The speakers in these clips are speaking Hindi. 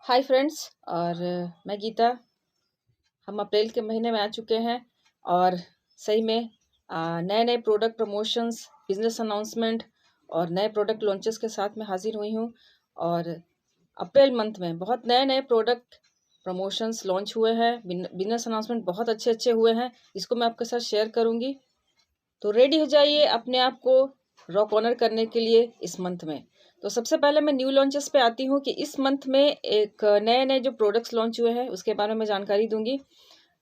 Hi friends. और मैं गीता। हम अप्रैल के महीने में आ चुके हैं और सही में नए नए प्रोडक्ट प्रमोशंस, बिजनेस अनाउंसमेंट और नए प्रोडक्ट लॉन्चेस के साथ मैं हाजिर हुई हूँ। और अप्रैल मंथ में बहुत नए नए प्रोडक्ट प्रमोशंस लॉन्च हुए हैं, बिजनेस अनाउंसमेंट बहुत अच्छे अच्छे हुए हैं। इसको मैं आपके साथ शेयर करूँगी, तो रेडी हो जाइए अपने आप को रॉक ऑनर करने के लिए इस मंथ में। तो सबसे पहले मैं न्यू लॉन्चेस पे आती हूँ कि इस मंथ में एक नए नए जो प्रोडक्ट्स लॉन्च हुए हैं उसके बारे में जानकारी दूंगी।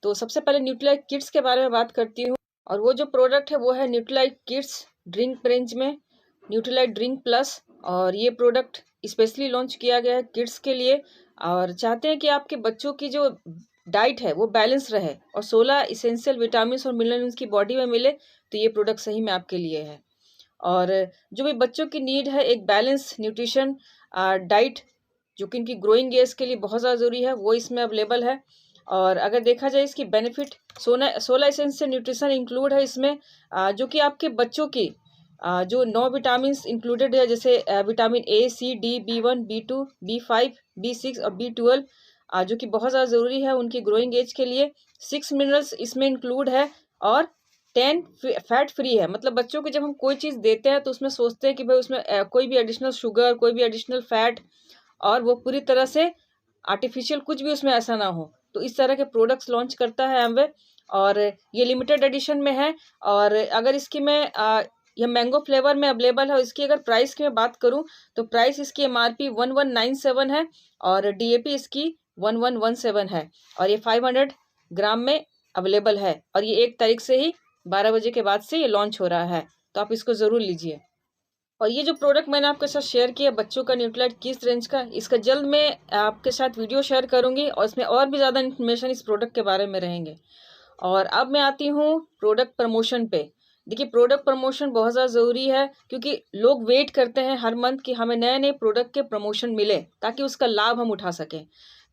तो सबसे पहले न्यूट्रीलाइट किड्स के बारे में बात करती हूँ, और वो जो प्रोडक्ट है वो है न्यूट्रीलाइट किड्स ड्रिंक रेंज में न्यूट्रीलाइट ड्रिंक प्लस। और ये प्रोडक्ट स्पेशली लॉन्च किया गया है किड्स के लिए, और चाहते हैं कि आपके बच्चों की जो डाइट है वो बैलेंस रहे और 16 इसेंशियल विटामिन और मिनरल उनकी बॉडी में मिले। तो ये प्रोडक्ट सही में आपके लिए है। और जो भी बच्चों की नीड है एक बैलेंस न्यूट्रिशन डाइट, जो कि इनकी ग्रोइंग एज के लिए बहुत ज़्यादा ज़रूरी है, वो इसमें अवेलेबल है। और अगर देखा जाए इसकी बेनिफिट 16 एसेंशियल न्यूट्रिशन इंक्लूड है इसमें, जो कि आपके बच्चों की जो 9 विटामिन इंक्लूडेड है, जैसे vitamin A, C, D, B1, B2, B5, B6 और B12, जो कि बहुत ज़्यादा ज़रूरी है उनकी ग्रोइंग एज के लिए। 6 मिनरल्स इसमें इंक्लूड है और 10 फैट फ्री है। मतलब बच्चों को जब हम कोई चीज़ देते हैं तो उसमें सोचते हैं कि भाई उसमें कोई भी एडिशनल शुगर, कोई भी एडिशनल फैट, और वो पूरी तरह से आर्टिफिशियल कुछ भी उसमें ऐसा ना हो। तो इस तरह के प्रोडक्ट्स लॉन्च करता है एमवे, और ये लिमिटेड एडिशन में है। और अगर इसकी मैं यह मैंगो फ्लेवर में अवेलेबल है। इसकी अगर प्राइस की मैं बात करूं तो प्राइस इसकी MRP 1197 है और DAP इसकी 1117 है, और ये 500 ग्राम में अवेलेबल है। और ये 1 तारीख से ही 12 बजे के बाद से ये लॉन्च हो रहा है, तो आप इसको ज़रूर लीजिए। और ये जो प्रोडक्ट मैंने आपके साथ शेयर किया बच्चों का न्यूट्रीलाइट किस रेंज का, इसका जल्द मैं आपके साथ वीडियो शेयर करूंगी और इसमें और भी ज़्यादा इन्फॉर्मेशन इस प्रोडक्ट के बारे में रहेंगे। और अब मैं आती हूँ प्रोडक्ट प्रमोशन पे। देखिए, प्रोडक्ट प्रमोशन बहुत ज़्यादा ज़रूरी है क्योंकि लोग वेट करते हैं हर मंथ कि हमें नए नए प्रोडक्ट के प्रमोशन मिले ताकि उसका लाभ हम उठा सकें।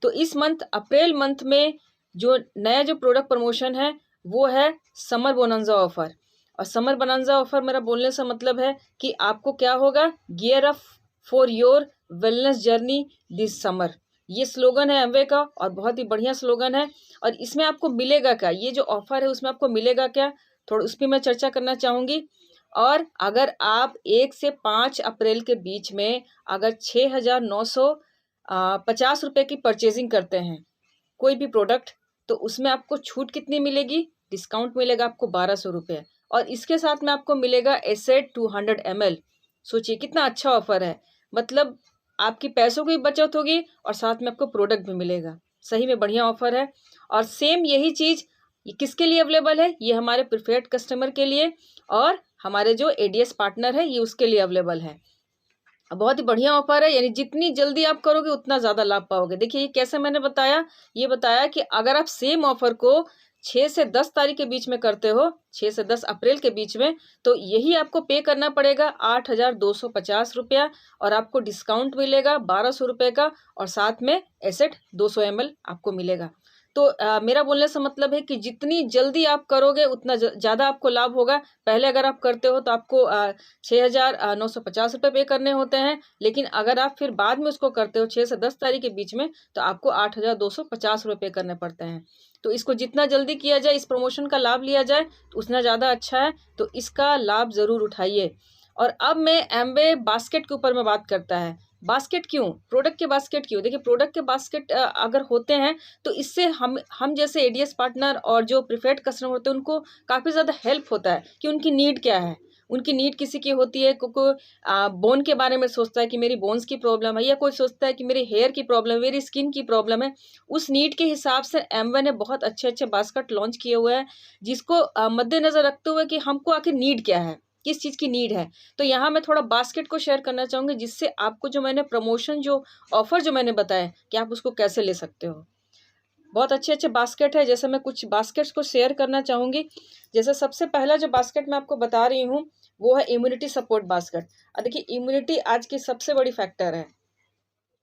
तो इस मंथ अप्रैल मंथ में जो नया जो प्रोडक्ट प्रमोशन है वो है समर बोनंजा ऑफर। और समर बोनंजा ऑफर मेरा बोलने से मतलब है कि आपको क्या होगा, gear up for your wellness journey this summer. ये स्लोगन है एमवे का और बहुत ही बढ़िया स्लोगन है। और इसमें आपको मिलेगा क्या, ये जो ऑफर है उसमें आपको मिलेगा क्या, थोड़ा उस पर मैं चर्चा करना चाहूँगी। और अगर आप 1 से 5 अप्रैल के बीच में अगर 6,950 रुपये की परचेजिंग करते हैं कोई भी प्रोडक्ट, तो उसमें आपको छूट कितनी मिलेगी, डिस्काउंट मिलेगा आपको 1200 रुपये। और इसके साथ में आपको मिलेगा एसेट 200 ml। सोचिए कितना अच्छा ऑफर है। मतलब आपकी पैसों की बचत होगी और साथ में आपको प्रोडक्ट भी मिलेगा। सही में बढ़िया ऑफर है। और सेम यही चीज़ ये किसके लिए अवेलेबल है, ये हमारे प्रीफर्ड कस्टमर के लिए, और हमारे जो ADS पार्टनर है ये उसके लिए अवेलेबल है। बहुत ही बढ़िया ऑफर है, यानी जितनी जल्दी आप करोगे उतना ज़्यादा लाभ पाओगे। देखिए ये कैसे मैंने बताया, ये बताया कि अगर आप सेम ऑफर को 6 से 10 तारीख के बीच में करते हो, 6 से 10 अप्रैल के बीच में, तो यही आपको पे करना पड़ेगा 8,250 रुपया, और आपको डिस्काउंट मिलेगा 1200 रुपये का, और साथ में एसेट 200 ml आपको मिलेगा। तो मेरा बोलने से मतलब है कि जितनी जल्दी आप करोगे उतना ज़्यादा आपको लाभ होगा। पहले अगर आप करते हो तो आपको 6,950 रुपये पे करने होते हैं, लेकिन अगर आप फिर बाद में उसको करते हो 6 से 10 तारीख के बीच में, तो आपको 8,250 रुपये पे करने पड़ते हैं। तो इसको जितना जल्दी किया जाए, इस प्रमोशन का लाभ लिया जाए, तो उतना ज़्यादा अच्छा है। तो इसका लाभ ज़रूर उठाइए। और अब मैं एमवे बास्केट के ऊपर में बात करता है। बास्केट क्यों, प्रोडक्ट के बास्केट क्यों? देखिए, प्रोडक्ट के बास्केट अगर होते हैं तो इससे हम जैसे ADS पार्टनर और जो प्रीफर्ड कस्टमर होते हैं उनको काफ़ी ज़्यादा हेल्प होता है कि उनकी नीड क्या है। उनकी नीड किसी की होती है, कोई बोन के बारे में सोचता है कि मेरी बोन्स की प्रॉब्लम है, या कोई सोचता है कि मेरी हेयर की प्रॉब्लम है, मेरी स्किन की प्रॉब्लम है। उस नीड के हिसाब से एमवे ने बहुत अच्छे अच्छे बास्केट लॉन्च किए हुए हैं, जिसको मद्देनज़र रखते हुए कि हमको आखिर नीड क्या है, किस चीज़ की नीड है। तो यहाँ मैं थोड़ा बास्केट को शेयर करना चाहूँगी, जिससे आपको जो मैंने प्रमोशन जो ऑफ़र जो मैंने बताया कि आप उसको कैसे ले सकते हो। बहुत अच्छे अच्छे बास्केट है, जैसे मैं कुछ बास्केट्स को शेयर करना चाहूँगी। जैसे सबसे पहला जो बास्केट मैं आपको बता रही हूँ वो है इम्यूनिटी सपोर्ट बास्केट। देखिए, इम्यूनिटी आज की सबसे बड़ी फैक्टर है।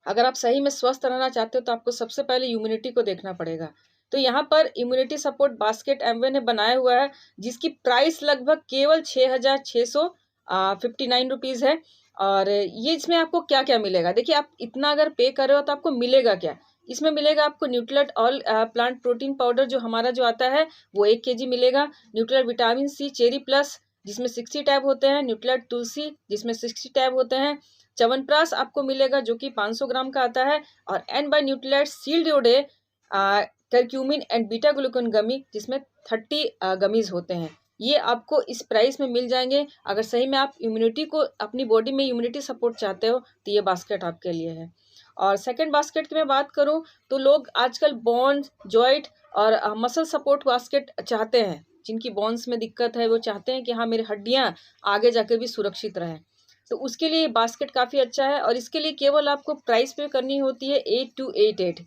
अगर आप सही में स्वस्थ रहना चाहते हो तो आपको सबसे पहले इम्यूनिटी को देखना पड़ेगा। तो यहाँ पर इम्यूनिटी सपोर्ट बास्केट एमवे ने बनाया हुआ है, जिसकी प्राइस लगभग केवल 6,659 रुपीज़ है। और ये इसमें आपको क्या क्या मिलेगा, देखिए आप इतना अगर पे कर रहे हो तो आपको मिलेगा क्या। इसमें मिलेगा आपको Nutrilite all plant protein powder जो हमारा जो आता है वो 1 kg मिलेगा। Nutrilite vitamin C cherry plus जिसमें 60 टैब होते हैं। न्यूट्रिएंट तुलसी जिसमें 60 टैब होते हैं। च्यवनप्राश आपको मिलेगा जो कि 500 ग्राम का आता है। और एन बाय न्यूट्रिएंट सील्ड योडे curcumin and beta glucan gummy जिसमें 30 गमीज होते हैं। ये आपको इस प्राइस में मिल जाएंगे। अगर सही में आप इम्यूनिटी को अपनी बॉडी में इम्यूनिटी सपोर्ट चाहते हो तो ये बास्केट आपके लिए है। और सेकंड बास्केट की मैं बात करूं तो लोग आजकल बोन्स जॉइंट और मसल सपोर्ट बास्केट चाहते हैं। जिनकी बोन्स में दिक्कत है वो चाहते हैं कि हाँ मेरी हड्डियां आगे जाकर भी सुरक्षित रहें, तो उसके लिए बास्केट काफ़ी अच्छा है। और इसके लिए केवल आपको प्राइस पे करनी होती है 8288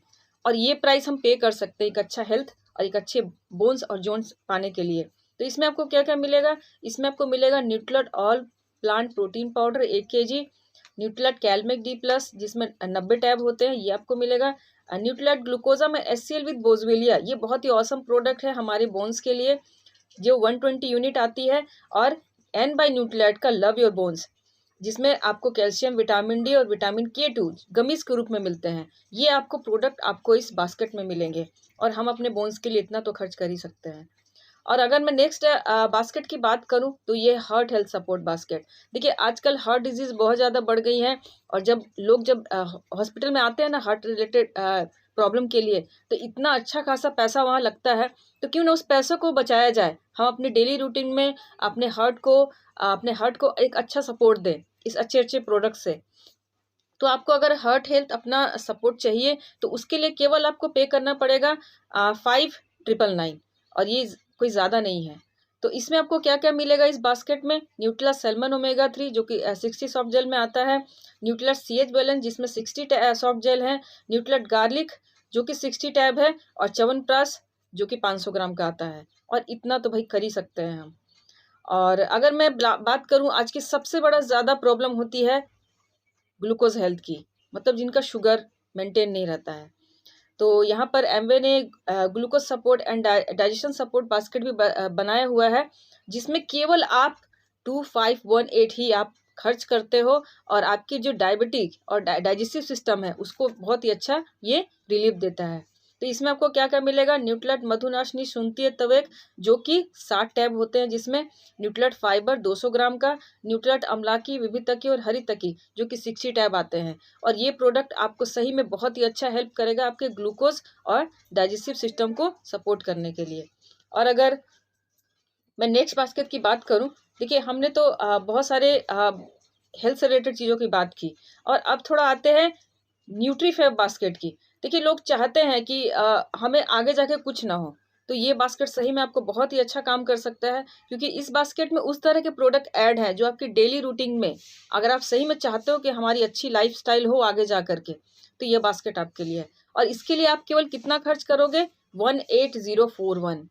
और ये प्राइस हम पे कर सकते हैं एक अच्छा हेल्थ और एक अच्छे बोन्स और जॉइंट्स पाने के लिए। तो इसमें आपको क्या क्या मिलेगा, इसमें आपको मिलेगा nutrient all plant protein powder 1 kg। Nutrient calmag D plus जिसमें 90 टैब होते हैं ये आपको मिलेगा। न्यूट्रिएंट ग्लूकोजा में HCl विद बोजवेलिया, ये बहुत ही औसम प्रोडक्ट है हमारे बोन्स के लिए जो 120 यूनिट आती है। और एन बाय न्यूट्रिएंट का लव योर बोन्स जिसमें आपको कैल्शियम विटामिन डी और विटामिन K2 गमीज के रूप में मिलते हैं। ये आपको प्रोडक्ट आपको इस बास्केट में मिलेंगे और हम अपने बोन्स के लिए इतना तो खर्च कर ही सकते हैं। और अगर मैं नेक्स्ट बास्केट की बात करूं तो ये हार्ट हेल्थ सपोर्ट बास्केट। देखिए आजकल हार्ट डिजीज़ बहुत ज़्यादा बढ़ गई है और जब लोग हॉस्पिटल में आते हैं ना हार्ट रिलेटेड प्रॉब्लम के लिए तो इतना अच्छा खासा पैसा वहाँ लगता है। तो क्यों ना उस पैसों को बचाया जाए, हम अपने डेली रूटीन में अपने हार्ट को एक अच्छा सपोर्ट दें इस अच्छे अच्छे प्रोडक्ट से। तो आपको अगर हार्ट हेल्थ अपना सपोर्ट चाहिए तो उसके लिए केवल आपको पे करना पड़ेगा 5999 और ये कोई ज़्यादा नहीं है। तो इसमें आपको क्या क्या मिलेगा इस बास्केट में, न्यूट्रिला सैल्मन ओमेगा 3 जो कि 60 सॉफ्ट जेल में आता है। न्यूट्रिला CH बैलेंस जिसमें 60 सॉफ्ट जेल है। न्यूट्रिला गार्लिक जो कि 60 टैब है और च्यवनप्राश जो कि 500 ग्राम का आता है। और इतना तो भाई कर ही सकते हैं हम। और अगर मैं बात करूं आज की सबसे बड़ा ज़्यादा प्रॉब्लम होती है ग्लूकोज हेल्थ की, मतलब जिनका शुगर मेंटेन नहीं रहता है। तो यहाँ पर एमवे ने glucose support and digestion support basket भी बनाया हुआ है जिसमें केवल आप 2518 ही आप खर्च करते हो और आपकी जो डायबिटिक और डाइजेस्टिव सिस्टम है उसको बहुत ही अच्छा ये रिलीफ देता है। तो इसमें आपको क्या क्या मिलेगा, न्यूट्रिएंट मधुनाशनी सुनती तवेक जो कि 60 टैब होते हैं जिसमें न्यूट्रिएंट फाइबर 200 ग्राम का। न्यूट्रिएंट अम्लाकी विविधकी और हरितकी जो कि 60 टैब आते हैं। और ये प्रोडक्ट आपको सही में बहुत ही अच्छा हेल्प करेगा आपके ग्लूकोज और डाइजेस्टिव सिस्टम को सपोर्ट करने के लिए। और अगर मैं नेक्स्ट बास्केट की बात करूं, देखिए हमने तो बहुत सारे हेल्थ से रिलेटेड चीज़ों की बात की और अब थोड़ा आते हैं न्यूट्रीफेब बास्केट की। देखिए लोग चाहते हैं कि हमें आगे जाके कुछ ना हो, तो ये बास्केट सही में आपको बहुत ही अच्छा काम कर सकता है क्योंकि इस बास्केट में उस तरह के प्रोडक्ट ऐड हैं जो आपकी डेली रूटीन में अगर आप सही में चाहते हो कि हमारी अच्छी लाइफस्टाइल हो आगे जा करके तो ये बास्केट आपके लिए है। और इसके लिए आप केवल कितना खर्च करोगे, 18041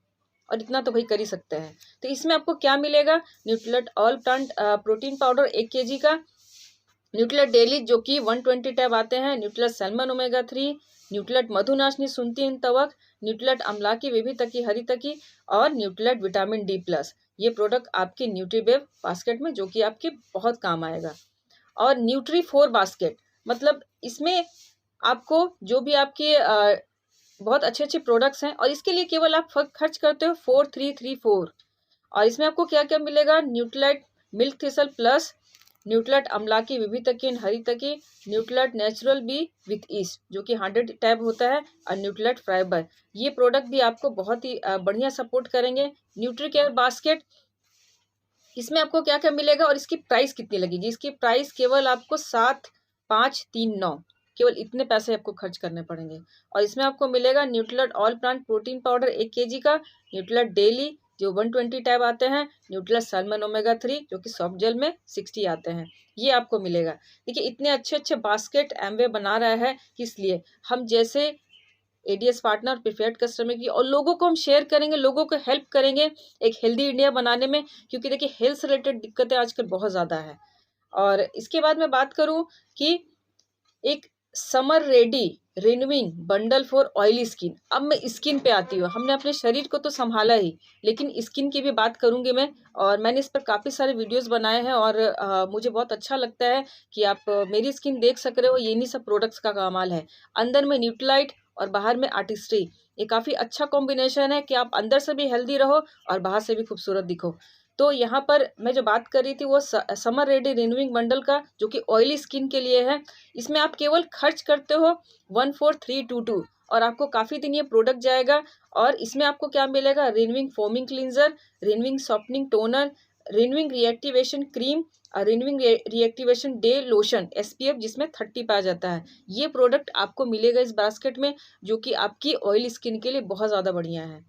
और इतना तो भाई कर ही सकते हैं। तो इसमें आपको क्या मिलेगा, nutrient all plant protein powder 1 kg का। न्यूट्रिएंट डेली जो कि 120 टैब आते हैं। न्यूट्रिएंट सैल्मन ओमेगा 3, न्यूट्रिएंट मधुनाशनी सुनती तवक, न्यूट्रिएंट अम्लाकी विभितकी हरितकी और न्यूट्रिएंट विटामिन डी प्लस। ये प्रोडक्ट आपके न्यूट्रीवेव बास्केट में जो कि आपके बहुत काम आएगा। और न्यूट्री 4 बास्केट मतलब इसमें आपको जो भी आपके बहुत अच्छे अच्छे प्रोडक्ट्स हैं और इसके लिए केवल आप खर्च करते हो 4334। और इसमें आपको क्या क्या मिलेगा, nutrient milk thistle plus, nutrient amalaki bibhitaki haritaki, nutrient natural B with yeast जो कि 100 टैब होता है और न्यूट्रिएंट फाइबर। ये प्रोडक्ट भी आपको बहुत ही बढ़िया सपोर्ट करेंगे। न्यूट्री केयर बास्केट इसमें आपको क्या क्या मिलेगा और इसकी प्राइस कितनी लगेगी, इसकी प्राइस केवल आपको 7539, केवल इतने पैसे आपको खर्च करने पड़ेंगे। और इसमें आपको मिलेगा nutrient all plant protein powder 1 kg का, न्यूट्रिएंट डेली जो 120 टैब आते हैं, न्यूट्रिएंट सैल्मन ओमेगा 3 जो कि सॉफ्ट जेल में 60 आते हैं, ये आपको मिलेगा। देखिए इतने अच्छे अच्छे बास्केट एमवे बना रहा है, इसलिए हम जैसे एडीएस पार्टनर प्रिफर्ड कस्टमर की और लोगों को हम शेयर करेंगे, लोगों को हेल्प करेंगे एक हेल्दी इंडिया बनाने में, क्योंकि देखिए हेल्थ से रिलेटेड दिक्कतें आजकल बहुत ज़्यादा है। और इसके बाद मैं बात करूँ कि एक summer ready renewing bundle for oily skin. अब मैं स्किन पे आती हूँ। हमने अपने शरीर को तो संभाला ही, लेकिन स्किन की भी बात करूंगी मैं। और मैंने इस पर काफ़ी सारे वीडियोस बनाए हैं और मुझे बहुत अच्छा लगता है कि आप मेरी स्किन देख सक रहे हो। ये नहीं सब प्रोडक्ट्स का कमाल है। अंदर में न्यूट्रलाइट और बाहर में आर्टिस्ट्री, ये काफ़ी अच्छा कॉम्बिनेशन है कि आप अंदर से भी हेल्दी रहो और बाहर से भी खूबसूरत दिखो। तो यहाँ पर मैं जो बात कर रही थी वो समर रेडी रिन्यूइंग बंडल का, जो कि ऑयली स्किन के लिए है। इसमें आप केवल खर्च करते हो 14322 और आपको काफ़ी दिन ये प्रोडक्ट जाएगा। और इसमें आपको क्या मिलेगा? Renewing foaming cleanser, renewing softening toner, renewing reactivation cream और renewing reactivation day lotion SPF जिसमें 30 पाया जाता है। ये प्रोडक्ट आपको मिलेगा इस बास्केट में, जो कि आपकी ऑयली स्किन के लिए बहुत ज़्यादा बढ़िया है।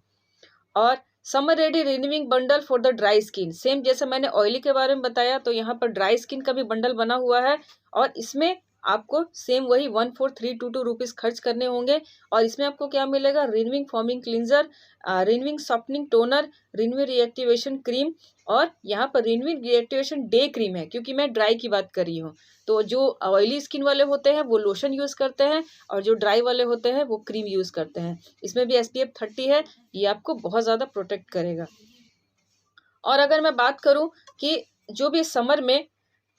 और summer ready renewing bundle for the dry skin, same जैसे मैंने ऑयली के बारे में बताया, तो यहाँ पर ड्राई स्किन का भी बंडल बना हुआ है। और इसमें आपको सेम वही 14322 रुपीज़ खर्च करने होंगे। और इसमें आपको क्या मिलेगा? Renewing forming cleanser, renewing softening toner, renewing reactivation cream और यहाँ पर रिन्यूइंग रिएक्टिवेशन डे क्रीम है, क्योंकि मैं ड्राई की बात कर रही हूँ। तो जो ऑयली स्किन वाले होते हैं वो लोशन यूज़ करते हैं और जो ड्राई वाले होते हैं वो क्रीम यूज़ करते हैं। इसमें भी SPF 30 है। ये आपको बहुत ज़्यादा प्रोटेक्ट करेगा। और अगर मैं बात करूं कि जो भी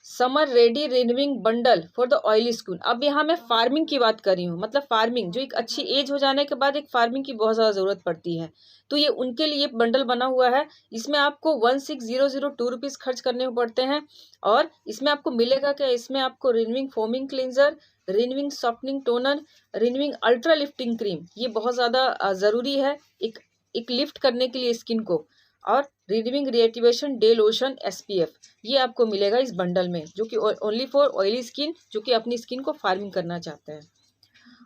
summer ready renewing bundle for the oily skin, अब यहाँ मैं फार्मिंग की बात कर रही हूँ। मतलब फार्मिंग, जो एक अच्छी एज हो जाने के बाद एक फार्मिंग की बहुत ज़्यादा ज़रूरत पड़ती है, तो ये उनके लिए बंडल बना हुआ है। इसमें आपको 16002 रुपीज़ खर्च करने पड़ते हैं। और इसमें आपको मिलेगा क्या? इसमें आपको renewing foaming cleanser, renewing softening toner, renewing ultra lifting cream, ये बहुत ज़्यादा ज़रूरी है एक लिफ्ट करने के लिए स्किन को, और renewing reactivation day lotion SPF, ये आपको मिलेगा इस बंडल में, जो कि ओनली फॉर ऑयली स्किन, जो कि अपनी स्किन को फार्मिंग करना चाहते हैं।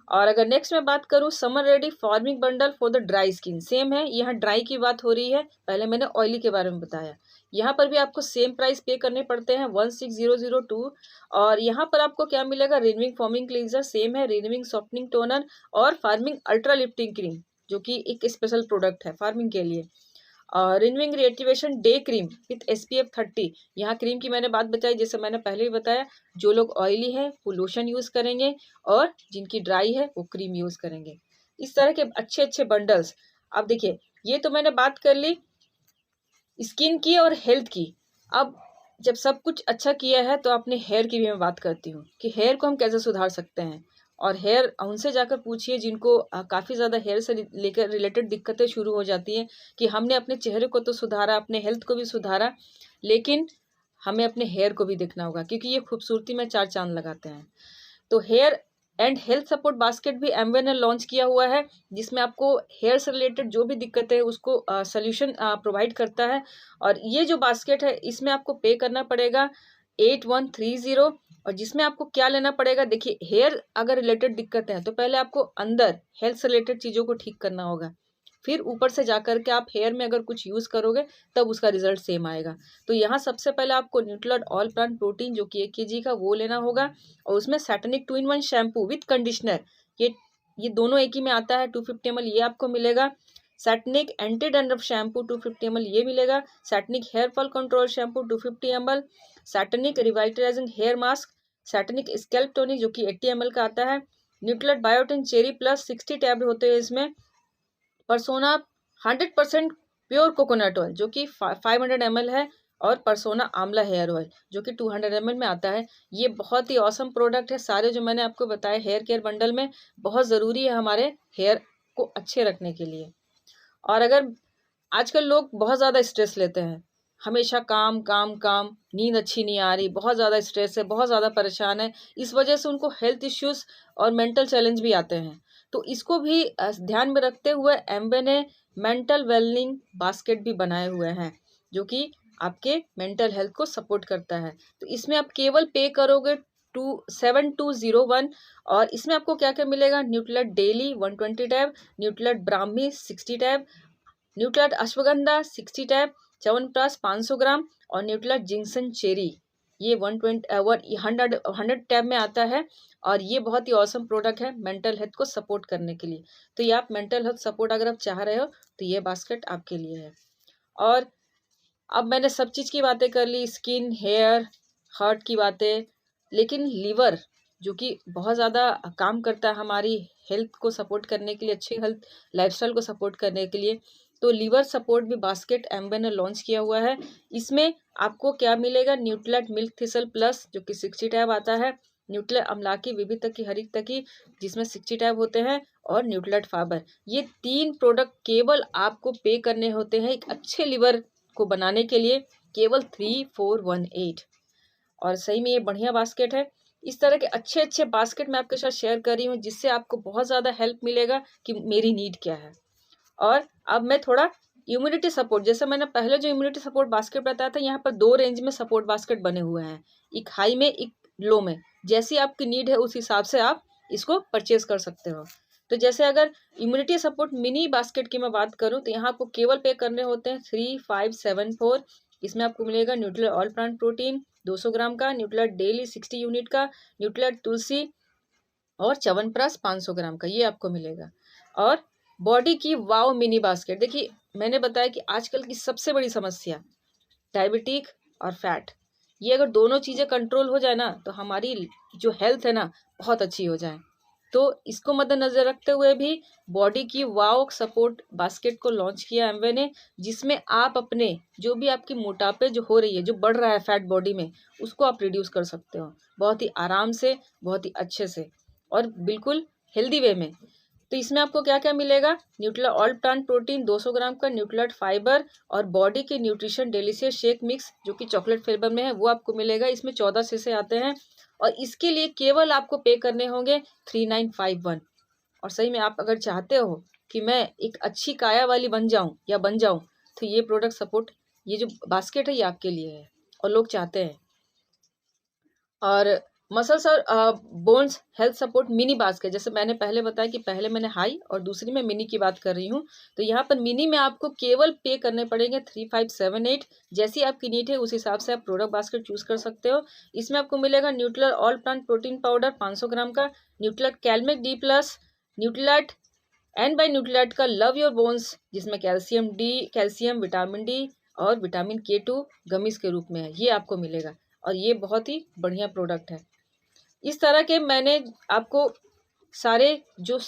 और अगर नेक्स्ट मैं बात करूँ summer ready farming bundle for the dry skin, same है। यहाँ ड्राई की बात हो रही है, पहले मैंने ऑयली के बारे में बताया। यहाँ पर भी आपको सेम प्राइस पे करने पड़ते हैं 16002। और यहाँ पर आपको क्या मिलेगा? रिन्यूइंग फॉर्मिंग क्लींजर सेम है, रिन्यूइंग सॉफ्टनिंग टोनर और फार्मिंग अल्ट्रा लिफ्टिंग क्रीम, जो कि एक स्पेशल प्रोडक्ट है फार्मिंग के लिए। Renewing reactivation day cream with SPF 30। यहाँ क्रीम की मैंने बात बताई, जैसे मैंने पहले ही बताया, जो लोग ऑयली है वो लोशन यूज़ करेंगे और जिनकी ड्राई है वो क्रीम यूज़ करेंगे। इस तरह के अच्छे अच्छे बंडल्स। अब देखिए, ये तो मैंने बात कर ली स्किन की और हेल्थ की। अब जब सब कुछ अच्छा किया है तो अपने हेयर की भी मैं बात करती हूँ कि हेयर को हम कैसे सुधार सकते हैं। और हेयर उनसे जाकर पूछिए जिनको काफ़ी ज़्यादा हेयर से लेकर रिलेटेड दिक्कतें शुरू हो जाती हैं, कि हमने अपने चेहरे को तो सुधारा, अपने हेल्थ को भी सुधारा, लेकिन हमें अपने हेयर को भी देखना होगा, क्योंकि ये खूबसूरती में चार चांद लगाते हैं। तो hair and health support basket भी एमवे ने लॉन्च किया हुआ है, जिसमें आपको हेयर से रिलेटेड जो भी दिक्कतें है उसको सोल्यूशन प्रोवाइड करता है। और ये जो बास्केट है इसमें आपको पे करना पड़ेगा 8130। और जिसमें आपको क्या लेना पड़ेगा? देखिए, हेयर अगर रिलेटेड दिक्कत है तो पहले आपको अंदर हेल्थ से रिलेटेड चीज़ों को ठीक करना होगा, फिर ऊपर से जाकर के आप हेयर में अगर कुछ यूज़ करोगे तब उसका रिजल्ट सेम आएगा। तो यहाँ सबसे पहले आपको न्यूट्रिलॉट ऑल प्लांट प्रोटीन, जो कि 1 kg का, वो लेना होगा। और उसमें Satanic 2-in-1 shampoo with conditioner, ये दोनों एक ही में आता है, 250 ml, ये आपको मिलेगा। Satinique anti dandruff shampoo 250 ml, ये मिलेगा। Satinique hair fall control shampoo 250 ml, Satinique revitalising hair mask, Satinique scalp tonic जो कि 80 ml का आता है। Nutrilite biotin cherry plus 60 tab होते हैं इसमें। परसोना 100% प्योर कोकोनट ऑयल, जो कि 500 ml है। और परसोना आंवला हेयर ऑयल, जो कि 200 ml में आता है। ये बहुत ही औसम प्रोडक्ट है। सारे जो मैंने आपको बताए हेयर केयर बंडल में बहुत ज़रूरी है हमारे हेयर को अच्छे रखने के लिए। और अगर आजकल लोग बहुत ज़्यादा स्ट्रेस लेते हैं, हमेशा काम काम काम, नींद अच्छी नहीं आ रही, बहुत ज़्यादा स्ट्रेस है, बहुत ज़्यादा परेशान है, इस वजह से उनको हेल्थ इश्यूज़ और मेंटल चैलेंज भी आते हैं। तो इसको भी ध्यान में रखते हुए एम्बे ने मेंटल वेलनिंग बास्केट भी बनाए हुए हैं, जो कि आपके मेंटल हेल्थ को सपोर्ट करता है। तो इसमें आप केवल पे करोगे 7201। और इसमें आपको क्या क्या मिलेगा? Nutrilite daily 120 tab, Nutrilite Brahmi 60 tab, Nutrilite Ashwagandha 60 tab, Chyawanprash 500 gram और न्यूट्रिलट जिंक्सन चेरी, ये 100 टैब में आता है। और ये बहुत ही औसम प्रोडक्ट है मेंटल हेल्थ को सपोर्ट करने के लिए। तो ये आप मेंटल हेल्थ सपोर्ट अगर आप चाह रहे हो तो ये बास्केट आपके लिए है। और अब मैंने सब चीज़ की बातें कर ली, स्किन, हेयर, हार्ट की बातें, लेकिन लीवर, जो कि बहुत ज़्यादा काम करता है हमारी हेल्थ को सपोर्ट करने के लिए, अच्छी हेल्थ लाइफस्टाइल को सपोर्ट करने के लिए। तो लीवर सपोर्ट भी बास्केट एमवे ने लॉन्च किया हुआ है। इसमें आपको क्या मिलेगा, न्यूट्रिलाइट मिल्क थिसल प्लस जो कि 60 टैब आता है, न्यूट्रिलाइट अम्लाकी विविधकी हरितकी जिसमें 60 टैब होते हैं, और न्यूट्रिलाइट फाइबर। ये 3 प्रोडक्ट केवल आपको पे करने होते हैं एक अच्छे लीवर को बनाने के लिए, केवल 3418। और सही में ये बढ़िया बास्केट है। इस तरह के अच्छे अच्छे बास्केट मैं आपके साथ शेयर कर रही हूँ जिससे आपको बहुत ज़्यादा हेल्प मिलेगा कि मेरी नीड क्या है। और अब मैं थोड़ा इम्यूनिटी सपोर्ट, जैसे मैंने पहले जो इम्यूनिटी सपोर्ट बास्केट बताया था, यहाँ पर 2 रेंज में सपोर्ट बास्केट बने हुए हैं, एक हाई में एक लो में। जैसी आपकी नीड है उस हिसाब से आप इसको परचेज कर सकते हो। तो जैसे अगर इम्यूनिटी सपोर्ट मिनी बास्केट की मैं बात करूँ तो यहाँ आपको केवल पे करने होते हैं 3574। इसमें आपको मिलेगा न्यूट्रिलाइट ऑल प्लांट प्रोटीन 200 ग्राम का, न्यूट्रिलाइट डेली 60 यूनिट का, न्यूट्रिलाइट तुलसी और च्यवनप्राश 500 ग्राम का, ये आपको मिलेगा। और बॉडी की वाव मिनी बास्केट, देखिए मैंने बताया कि आजकल की सबसे बड़ी समस्या डायबिटिक और फैट, ये अगर दोनों चीज़ें कंट्रोल हो जाए ना तो हमारी जो हेल्थ है ना बहुत अच्छी हो जाए। तो इसको मद्देनज़र रखते हुए भी बॉडी की वाव सपोर्ट बास्केट को लॉन्च किया एमवे ने, जिसमें आप अपने जो भी आपकी मोटापे जो हो रही है, जो बढ़ रहा है फैट बॉडी में, उसको आप रिड्यूस कर सकते हो बहुत ही आराम से, बहुत ही अच्छे से और बिल्कुल हेल्दी वे में। तो इसमें आपको क्या क्या मिलेगा, न्यूट्रिलाइट ऑल प्लांट प्रोटीन 200 ग्राम का, न्यूट्रिलाइट फाइबर और बॉडी के न्यूट्रिशन डिलीशियस शेक मिक्स जो कि चॉकलेट फ्लेवर में है वो आपको मिलेगा। इसमें 14 शीशे आते हैं और इसके लिए केवल आपको पे करने होंगे 3951। और सही में आप अगर चाहते हो कि मैं एक अच्छी काया वाली बन जाऊँ तो ये प्रोडक्ट सपोर्ट, ये जो बास्केट है ये आपके लिए है और लोग चाहते हैं। और मसल्स और bones health support mini basket, जैसे मैंने पहले बताया कि पहले मैंने हाई और दूसरी में मिनी की बात कर रही हूँ, तो यहाँ पर मिनी में आपको केवल पे करने पड़ेंगे 3578। जैसी आपकी नीड है उस हिसाब से आप प्रोडक्ट बास्केट चूज़ कर सकते हो। इसमें आपको मिलेगा Nutrilite all plant protein powder 500 gram का, Nutrilite CalMag D plus, Nutrilite and by Nutrilite का लव योर बोन्स जिसमें कैल्शियम विटामिन डी और विटामिन K2 गमीज के रूप में है, ये आपको मिलेगा और ये बहुत ही बढ़िया प्रोडक्ट है। इस तरह के मैंने आपको सारे जो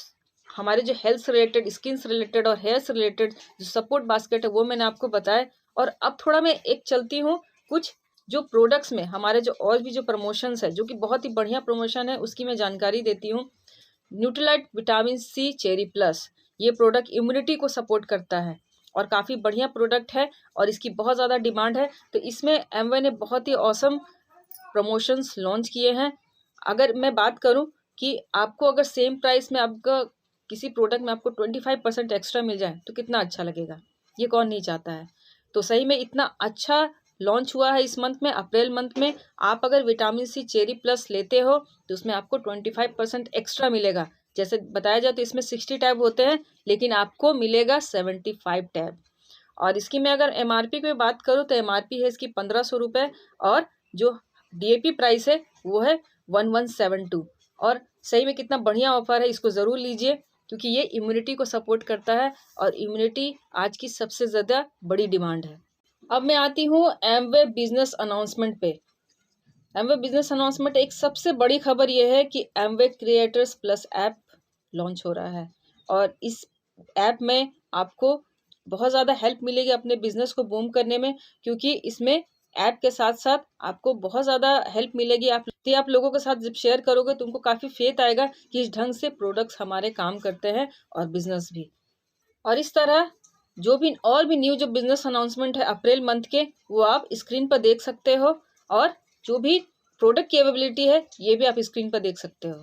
हमारे जो हेल्थ से रिलेटेड, स्किन से रिलेटेड और हेयर से रिलेटेड जो सपोर्ट बास्केट है वो मैंने आपको बताया। और अब थोड़ा मैं एक चलती हूँ कुछ जो प्रोडक्ट्स में हमारे जो और भी जो प्रमोशंस है जो कि बहुत ही बढ़िया प्रमोशन है उसकी मैं जानकारी देती हूँ। Nutrilite vitamin C cherry plus, ये प्रोडक्ट इम्यूनिटी को सपोर्ट करता है और काफ़ी बढ़िया प्रोडक्ट है और इसकी बहुत ज़्यादा डिमांड है। तो इसमें एमवे ने बहुत ही ऑसम प्रमोशंस लॉन्च किए हैं। अगर मैं बात करूं कि आपको अगर सेम प्राइस में आपका किसी प्रोडक्ट में आपको 25% एक्स्ट्रा मिल जाए तो कितना अच्छा लगेगा, ये कौन नहीं चाहता है। तो सही में इतना अच्छा लॉन्च हुआ है इस मंथ में, अप्रैल मंथ में। आप अगर विटामिन सी चेरी प्लस लेते हो तो उसमें आपको 25% एक्स्ट्रा मिलेगा। जैसे बताया जाए तो इसमें 60 टैब होते हैं लेकिन आपको मिलेगा 75 टैब। और इसकी मैं अगर MRP की बात करूँ तो MRP है इसकी 1500 रुपये और जो DAP प्राइस है वो है 1172। और सही में कितना बढ़िया ऑफर है, इसको ज़रूर लीजिए क्योंकि ये इम्यूनिटी को सपोर्ट करता है और इम्यूनिटी आज की सबसे ज़्यादा बड़ी डिमांड है। अब मैं आती हूँ एमवे बिजनेस अनाउंसमेंट पे। एमवे बिजनेस अनाउंसमेंट एक सबसे बड़ी खबर ये है कि Amway creators plus app launch हो रहा है और इस ऐप में आपको बहुत ज़्यादा हेल्प मिलेगी अपने बिजनेस को बूम करने में, क्योंकि इसमें ऐप के साथ साथ आपको बहुत ज़्यादा हेल्प मिलेगी। आप लोगों के साथ जब शेयर करोगे तो उनको काफ़ी फेथ आएगा कि इस ढंग से प्रोडक्ट्स हमारे काम करते हैं और बिजनेस भी। और इस तरह जो भी और भी न्यू जो बिजनेस अनाउंसमेंट है अप्रैल मंथ के वो आप स्क्रीन पर देख सकते हो और जो भी प्रोडक्ट कैपेबिलिटी है ये भी आप स्क्रीन पर देख सकते हो।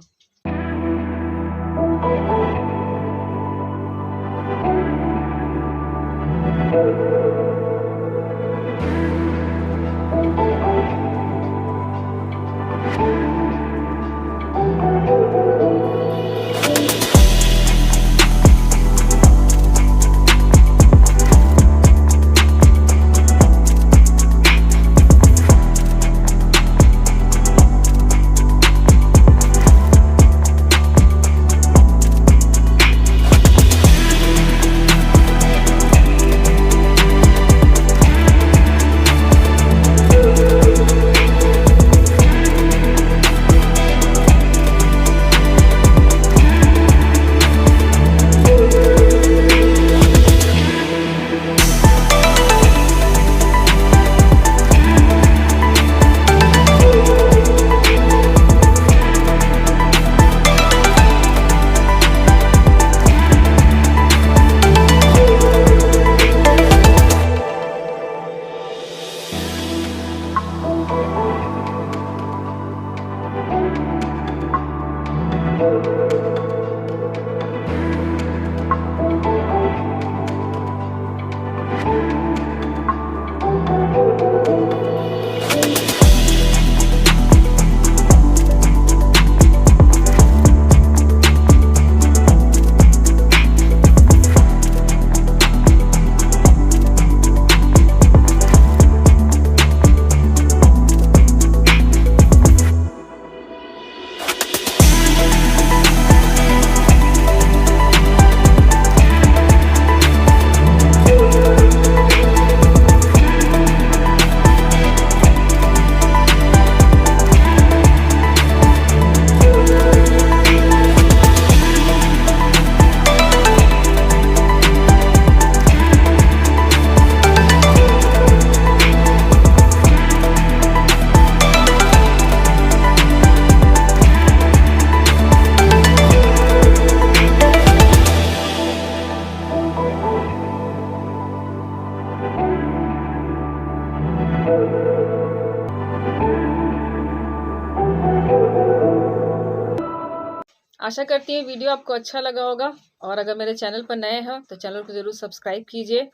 आशा करती हूँ वीडियो आपको अच्छा लगा होगा, और अगर मेरे चैनल पर नए हैं तो चैनल को ज़रूर सब्सक्राइब कीजिए।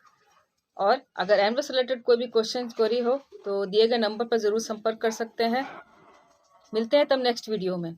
और अगर एनवर्स से रिलेटेड कोई भी क्वेश्चन क्वेरी हो तो दिए गए नंबर पर ज़रूर संपर्क कर सकते हैं। मिलते हैं तब नेक्स्ट वीडियो में।